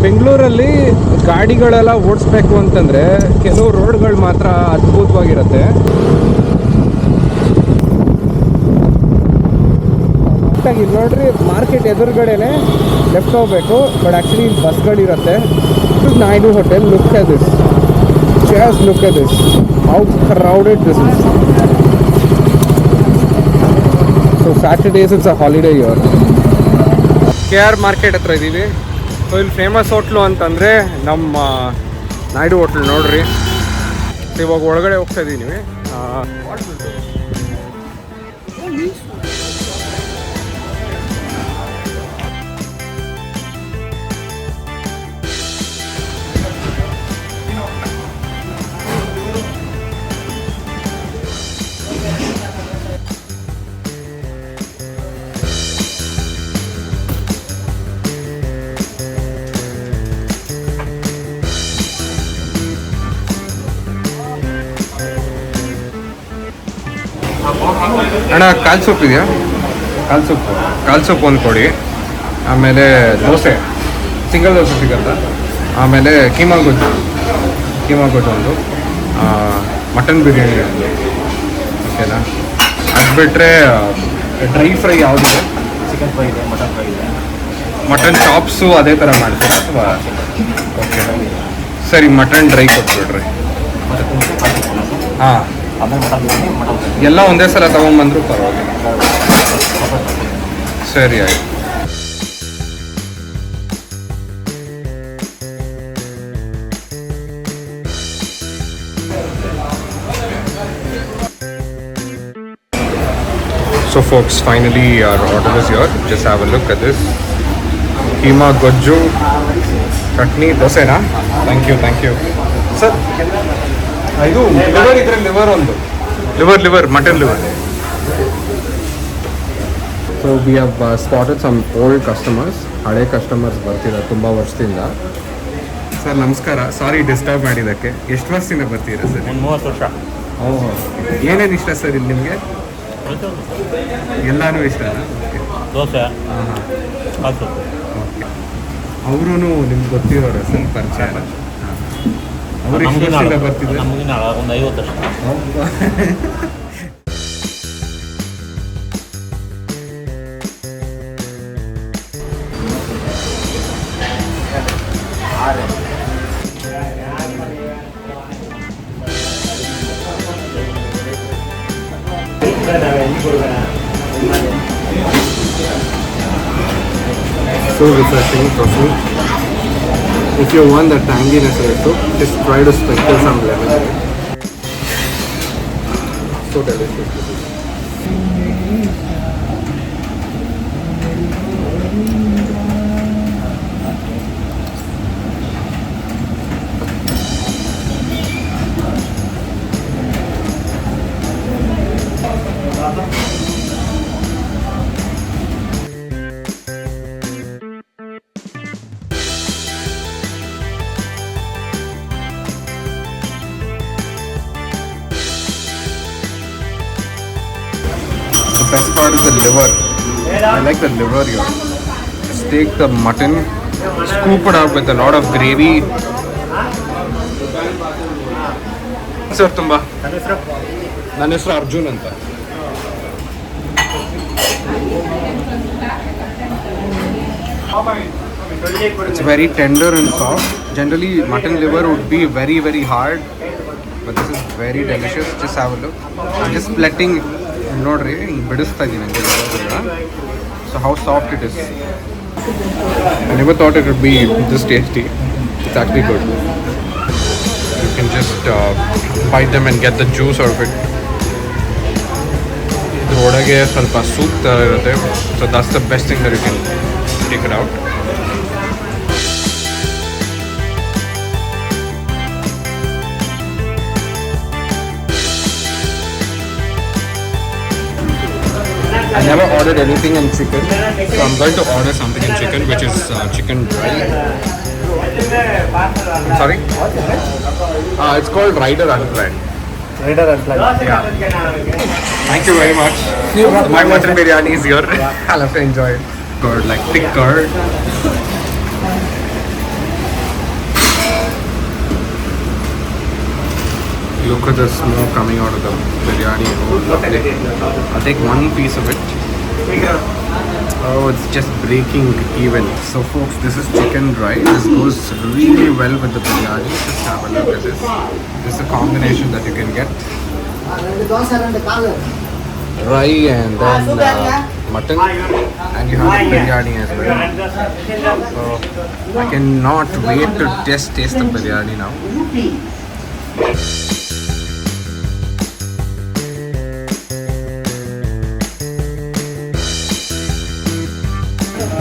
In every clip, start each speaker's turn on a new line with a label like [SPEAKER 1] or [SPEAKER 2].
[SPEAKER 1] ಬೆಂಗಳೂರಲ್ಲಿ ಗಾಡಿಗಳೆಲ್ಲ ಓಡಿಸ್ಬೇಕು ಅಂತಂದರೆ ಕೆಲವು ರೋಡ್ಗಳು ಮಾತ್ರ ಅದ್ಭುತವಾಗಿರುತ್ತೆ. ಇಲ್ಲಿ ನೋಡ್ರಿ, ಮಾರ್ಕೆಟ್ ಎದುರುಗಡೆನೆ ಲೆಫ್ಟ್ ಹೋಗ್ಬೇಕು. ಬಟ್ ಆ್ಯಕ್ಚುಲಿ ಬಸ್ಗಳಿರುತ್ತೆ. Naidu hotel. Look at this. Just look at this. How crowded this is. So Saturdays it's a holiday here. KR market ಹತ್ರ ಇದ್ದೀವಿ. ಸೊ ಇಲ್ಲಿ ಫೇಮಸ್ ಹೋಟ್ಲು ಅಂತಂದರೆ ನಮ್ಮ ನಾಯ್ಡು ಹೋಟ್ಲ್ ನೋಡ್ರಿ. ಇವಾಗ ಒಳಗಡೆ ಹೋಗ್ತಾ ಇದ್ದೀವಿ. ಅಣ್ಣ ಕಾಲ್ ಸೂಪ್ ಇದೆಯಾ? ಕಾಲ್ ಸೂಪ್ ಒಂದು ಕೊಡಿ. ಆಮೇಲೆ ದೋಸೆ, ಸಿಂಗಲ್ ದೋಸೆ ಸಿಗತ್ತಾ? ಆಮೇಲೆ ಕೀಮಾ ಗೊಜ್ಜು ಒಂದು, ಮಟನ್ ಬಿರಿಯಾನಿ ಒಂದು, ಓಕೆನಾ? ಅದು ಬಿಟ್ಟರೆ ಡ್ರೈ ಫ್ರೈ ಯಾವುದಿದೆ?
[SPEAKER 2] ಚಿಕನ್ ಫ್ರೈ ಇದೆ, ಮಟನ್ ಫ್ರೈ ಇದೆ.
[SPEAKER 1] ಮಟನ್ ಚಾಪ್ಸು ಅದೇ ಥರ ಮಾಡ್ತೀರಾ ಅಥವಾ? ಓಕೆ ಸರಿ, ಮಟನ್ ಡ್ರೈ ಕೊಟ್ಬಿಡ್ರಿ. ಹಾಂ, ಎಲ್ಲ ಒಂದೇ ಸಲ ತಗೊಂಡ್ಬಂದ್ರು ಪರವಾಗಿಲ್ಲ. ಸರಿ ಆಯ್ತು. So folks, finally our order is here. Just have a look at this. Keema gojju, chutney, dosa na? Thank you. Sir, ಇದು ಲಿವರ್ ಇದ್ರೆ liver mutton liver. So we have spotted some old customers. ಹಳೆ customers ಬರ್ತಿದ್ದಾರೆ ತುಂಬ ವರ್ಷದಿಂದ. Sir ನಮಸ್ಕಾರ, ಸಾರಿ disturb ಮಾಡಿದ್ದಕ್ಕೆ. ಎಷ್ಟು ವರ್ಷದಿಂದ ಬರ್ತೀರಾ ಸರ್?
[SPEAKER 2] 30 ವರ್ಷ.
[SPEAKER 1] ಓಹ್, ಏನೇನು ಇಷ್ಟ ಸರ್ ಇಲ್ಲಿ ನಿಮಗೆ? ಎಲ್ಲನೂ ಇಷ್ಟನಾ?
[SPEAKER 2] ದೋಸೆ.
[SPEAKER 1] ಓಕೆ. ಅವರು ನಿಮ್ಗೆ ಗೊತ್ತಿರೋರು ಸರ್, ಪರಿಚಯ? ಅವರು ಎಷ್ಟು ವರ್ಷದಿಂದ ಬರ್ತಿದ್ದಾರೆ?
[SPEAKER 2] ನಮಗಿನ ಒಂದು 50 ವರ್ಷ.
[SPEAKER 1] So refreshing, coffee. If you want the tanginess also, just try to sprinkle some lemon. So delicious. The best part is the liver. I like the liver here. Just take the mutton, scoop it out with a lot of gravy. Sir, ತುಂಬಾ ನನ್ನ ಹೆಸರು ಅರ್ಜುನ್ ಅಂತ. It's very tender and soft. Generally, mutton liver would be very, very hard. But this is very delicious. Just have a look. I'm just letting ನೋಡ್ರಿ, ಹಿಂಗೆ ಬಿಡಿಸ್ತಾ ಇದ್ದೀನಿ ನನಗೆ. So how soft it is. I never thought it would be this tasty. It's actually good. You can just bite them and get the juice out of it. ಇದ್ರೊಳಗೆ ಸ್ವಲ್ಪ soup ಥರ ಇರುತ್ತೆ. So that's the best thing that you can take it out. I never ordered anything in chicken, so I'm going to order something in chicken, which is chicken dry. Sorry? It's called Rider Unplanned.
[SPEAKER 2] Rider Unplanned.
[SPEAKER 1] Yeah. Thank you very much. My mutton biryani is here. I'll have to enjoy it. Curd, like thick curd. Look at the smoke coming out of the biryani. I'll take one piece of it. Oh, it's just breaking even. So folks, this is chicken dry. This goes really well with the biryani. Just have a look at this. This is a combination that you can get. Dry and then mutton, and you have the biryani as well. So I cannot wait to taste the biryani now.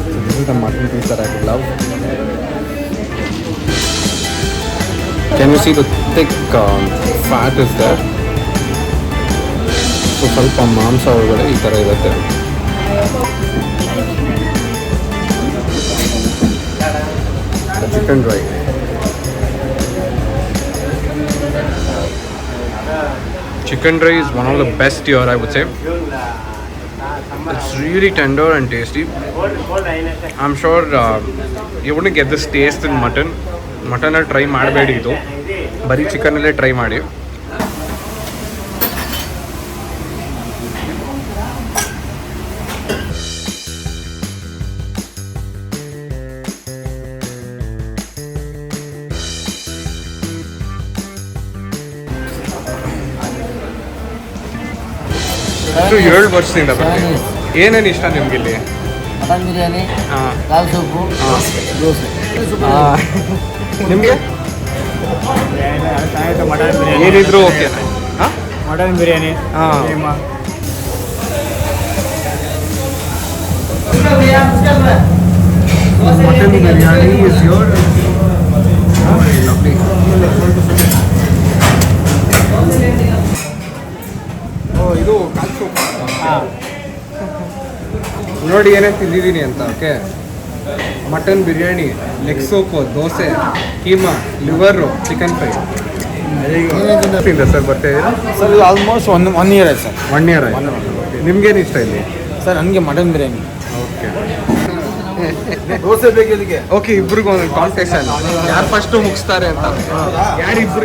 [SPEAKER 1] So this is the mutton piece that I love. Can you see the thick fat is there? So ಸ್ವಲ್ಪ ಮಾಂಸ ಒಳಗಡೆ ಈ ಥರ ಇರುತ್ತೆ. The chicken dry. Chicken dry is one of the best here, I would say. It's really tender and tasty. I'm sure you wouldn't get this taste in mutton. Mutton try ಮಾಡಬೇಡಿ ಇದು, ಬರೀ ಚಿಕನಲ್ಲೇ try ಮಾಡಿ. So 7 ವರ್ಷದಿಂದ ಬರ್ತೀನಿ. ಏನೇನು ಇಷ್ಟ ನಿಮ್ಗೆ ಇಲ್ಲಿ?
[SPEAKER 3] ಮಟನ್ ಬಿರಿಯಾನಿ,
[SPEAKER 1] ಹಾಂ,
[SPEAKER 3] ದಾಲ್ ಸೂಪು, ದೋಸೆ.
[SPEAKER 1] ನಿಮಗೆ
[SPEAKER 2] ಮಟನ್ ಬಿರಿಯಾನಿ
[SPEAKER 1] ಏನಿದ್ರು ಓಕೆ? ಹಾಂ,
[SPEAKER 2] ಮಟನ್ ಬಿರಿಯಾನಿ.
[SPEAKER 1] ಹಾಂ. Mutton biryani is your lovely. ಇದು ಕಾಲ್ ಸೂಪ್. ನೋಡಿ ಏನೇನು ತಿಂದಿದ್ದೀನಿ ಅಂತ. Okay, mutton biryani, leg soup, dosa, keema, liver, chicken fry. Sir ಬರ್ತಾ ಇದ್ದೀರಾ?
[SPEAKER 2] ಸರ್ ಇದು ಆಲ್ಮೋಸ್ಟ್ ಒನ್ ಇಯರ್ ಆಯ್ತು ಸರ್.
[SPEAKER 1] 1 ಇಯರ್ ಆಯ್ತು. ನಿಮ್ಗೇನು ಇಷ್ಟ ಇಲ್ಲಿ?
[SPEAKER 2] ಸರ್ ನನಗೆ ಮಟನ್ ಬಿರಿಯಾನಿ.
[SPEAKER 1] ಓಕೆ
[SPEAKER 2] ದೋಸೆ ಬೇಕು ಇದಕ್ಕೆ.
[SPEAKER 1] ಓಕೆ, ಇಬ್ರಿಗೂ ಒಂದು ಕಾಂಪಿಟೇಷನ್, ಯಾರು ಫಸ್ಟ್ ಮುಗಿಸ್ತಾರೆ ಅಂತ.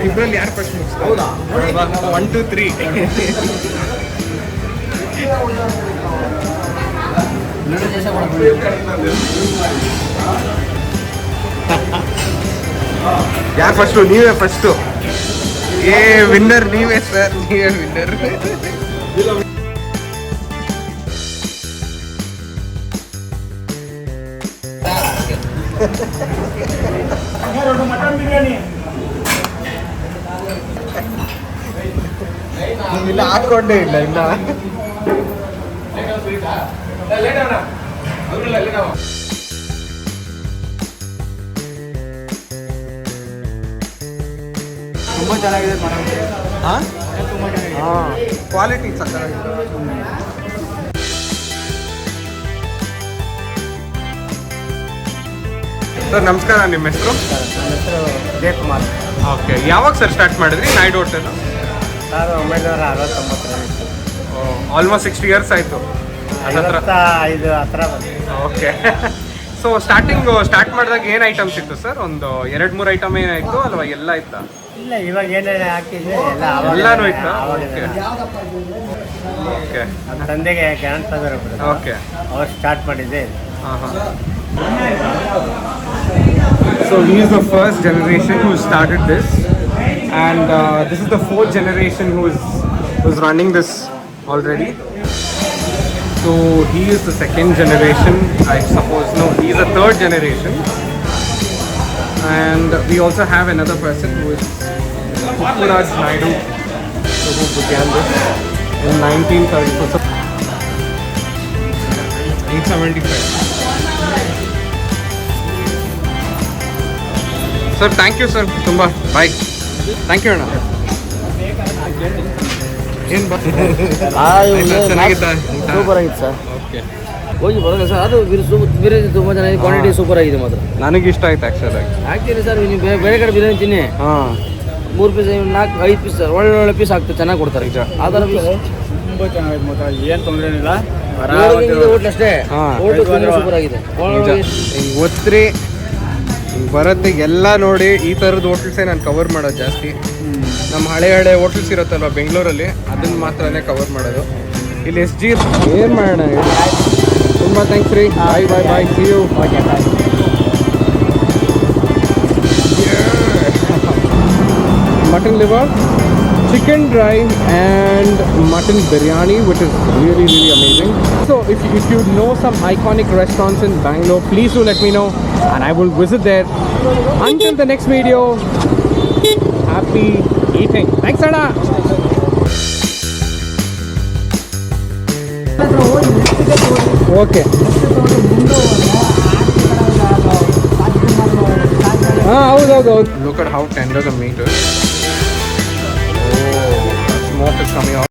[SPEAKER 1] ಇಬ್ಬರಲ್ಲಿ ಯಾರು ಫಸ್ಟ್ ಮುಗಿಸ್ತಾರೆ? 1 2 3. ಯಾರು ಫಸ್ಟು? ನೀವೇ ಫಸ್ಟು. ವಿನ್ನರ್ ನೀವೇ ಸರ್, ನೀವೇ ವಿನ್ನರ್.
[SPEAKER 2] ಮಟನ್ ಬಿರಿಯಾನಿ
[SPEAKER 1] ಇಲ್ಲ, ಹಾಕೊಂಡೇ ಇಲ್ಲ ಇನ್ನ.
[SPEAKER 2] ತುಂಬ ಚೆನ್ನಾಗಿದೆ ಮಟನ್.
[SPEAKER 1] ಹಾಂ, ಕ್ವಾಲಿಟಿ ಚೆನ್ನಾಗಿದೆ. ಸರ್ ನಮಸ್ಕಾರ, ನಿಮ್ಮ ಹೆಸರು?
[SPEAKER 2] ನನ್ನ ಹೆಸರು ಜಯಕುಮಾರ್.
[SPEAKER 1] ಓಕೆ, ಯಾವಾಗ ಸರ್ ಸ್ಟಾರ್ಟ್ ಮಾಡಿದ್ರಿ ನೈಟ್ ಹೋಟೆಲ್?
[SPEAKER 2] 1969.
[SPEAKER 1] ಆಲ್ಮೋಸ್ಟ್ 60 ಇಯರ್ಸ್ ಆಯಿತು.
[SPEAKER 2] 55 ಹತ್ರ ಬಂದು.
[SPEAKER 1] ಓಕೆ. ಸೊ ಸ್ಟಾರ್ಟ್ ಮಾಡಿದಾಗ ಏನು ಐಟಮ್ಸ್ ಇತ್ತು ಸರ್? ಒಂದು 2-3 ಐಟಮ್ ಏನಾಯಿತು ಅಲ್ವಾ? ಎಲ್ಲ ಇತ್ತಾ?
[SPEAKER 2] ಇಲ್ಲ, ಇವಾಗ ಏನೇನು ಹಾಕಿದ್ವಿ ಎಲ್ಲ
[SPEAKER 1] ಎಲ್ಲಾನು ಇತ್ತಾ?
[SPEAKER 2] ಆವಾಗಿದೆ.
[SPEAKER 1] ಓಕೆ
[SPEAKER 2] ನಮ್ಮ ತಂದೆಗೆ ಗ್ರ್ಯಾಂಡ್ ಫಾದರ್
[SPEAKER 1] ಓಕೆ,
[SPEAKER 2] ಅವ್ರು ಸ್ಟಾರ್ಟ್ ಮಾಡಿದ್ದೆ.
[SPEAKER 1] ಹಾಂ ಹಾಂ. So he is the first generation who started this, and this is the 4th generation who's running this already. So he is the 2nd generation, I suppose. No, he is the 3rd generation. And we also have another person who is Puthraj Naidu, who began this in 1934. 875. Sir thank you sir, ತುಂಬ boy. Thank you ಅಣ್ಣ. ಏನು ಚೆನ್ನಾಗಿತ್ತಾ?
[SPEAKER 3] Super ಆಗಿತ್ತು sir.
[SPEAKER 1] Okay,
[SPEAKER 3] ಹೋಗಿ ಬರೋಲ್ಲ sir. ಅದು ಬಿರಿಯಾನಿ ತುಂಬ ಚೆನ್ನಾಗಿದೆ, ಕ್ವಾಂಟಿಟಿ ಸೂಪರ್ ಆಗಿದೆ ಮಾತ್ರ.
[SPEAKER 1] ನನಗೆ ಇಷ್ಟ ಆಯ್ತು ಆ್ಯಕ್ಚುಲಾಗಿ.
[SPEAKER 3] ಆಗ್ತೀನಿ ಸರ್, ನೀವು ಬೇರೆ ಕಡೆ ಬಿರಿಯಾನಿ ತಿನ್ನಿ.
[SPEAKER 1] ಹಾಂ,
[SPEAKER 3] 3 ಪೀಸ್ 4-5 ಪೀಸ್ ಸರ್, ಒಳ್ಳೆ ಪೀಸ್ ಆಗ್ತದೆ, ಚೆನ್ನಾಗಿ ಕೊಡ್ತಾರೆ.
[SPEAKER 1] ನಿಜ.
[SPEAKER 3] ಆ ಥರ ಪೀಸ್
[SPEAKER 2] ತುಂಬ ಚೆನ್ನಾಗಿದೆ ಮಾತ್ರ, ಏನು ತೊಂದರೆ ಏನಿಲ್ಲ.
[SPEAKER 3] ಹೋಟ್ಲ್ ಅಷ್ಟೇ,
[SPEAKER 1] ಹಾಂ.
[SPEAKER 3] ಹೋಟ್ಲು ಸೂಪರ್ ಆಗಿದೆ.
[SPEAKER 1] ಹಿಂಗೆ ಒತ್ರಿ ಹಿಂಗೆ ಬರುತ್ತೆ ಎಲ್ಲ ನೋಡಿ. ಈ ಥರದ್ದು ಹೋಟೆಲ್ಸೇ ನಾನು ಕವರ್ ಮಾಡೋದು ಜಾಸ್ತಿ. ನಮ್ಮ ಹಳೆ ಹೋಟೆಲ್ಸ್ ಇರುತ್ತಲ್ವ ಬೆಂಗಳೂರಲ್ಲಿ ಅದನ್ನು ಮಾತ್ರನೇ ಕವರ್ ಮಾಡೋದು. ಇಲ್ಲಿ ಎಸ್ ಜಿ ಏನು ಮಾಡೋಣ ಹೇಳಿ. ತುಂಬ ಥ್ಯಾಂಕ್ಸ್ ರೀ. Bye bye bye, see you.
[SPEAKER 2] Okay bye.
[SPEAKER 1] Mutton liver, chicken dry and mutton biryani, which is really amazing. So if you know some iconic restaurants in Bangalore, please do let me know and I will visit there. Until the next video, happy eating. Thanks Anna. Okay. Look at how tender the meat is. Oh, that smoke is coming out.